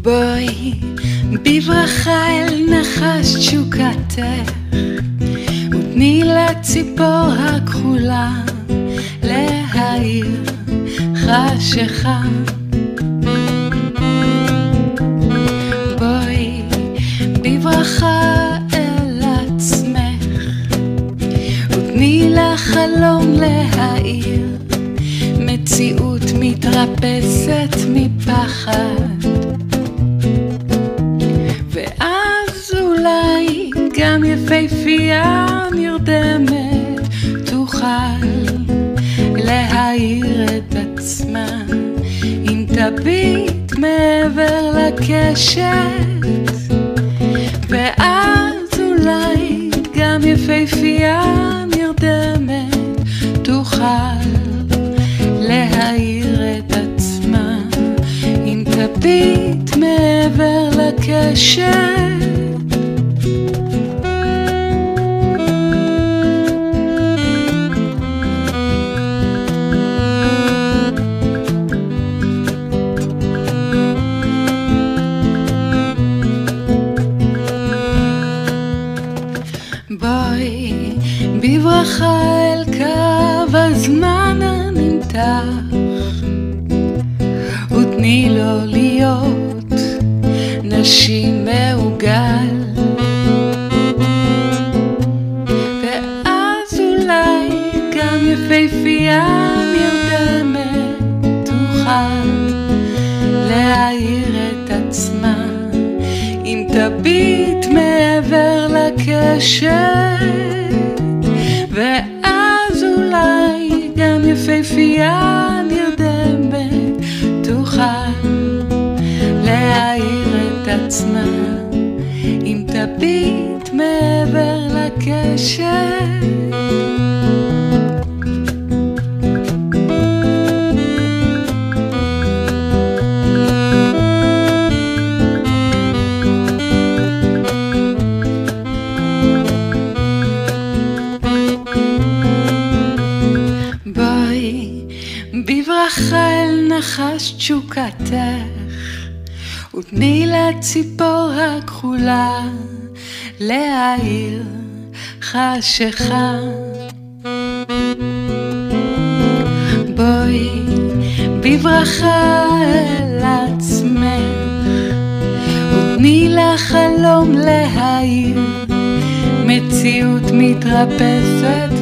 בואי בברכה אל נחש תשוקתך, ותני לציפור הכחולה להאיר חשיכה. בואי בברכה אל עצמך, ותני לחלום להאיר מציאות מתרפסת מפחד, ואז אולי גם יפהפייה נרדמת תוכל להאיר את עצמה אם תביט מעבר לקשת, ואז אולי גם יפהפייה נרדמת תוכל להאיר את עצמה אם תביט מעבר לקשת. בואי בברכה אל קו הזמן הנמתח, ותני לו להיות נשים מעוגל, ואז אולי גם יפהפייה נרדמת תוכל להאיר את עצמה אם תביט מעבר לקשת, ואז אולי גם יפהפייה נרדמת תוכל להאיר את עצמה אם תביט מעבר לקשת. בברכה אל נחש תשוקתך, ותני לציפור הכחולה להאיר חשיכה. בואי בברכה אל עצמך, ותני לחלום להאיר מציאות מתרפסת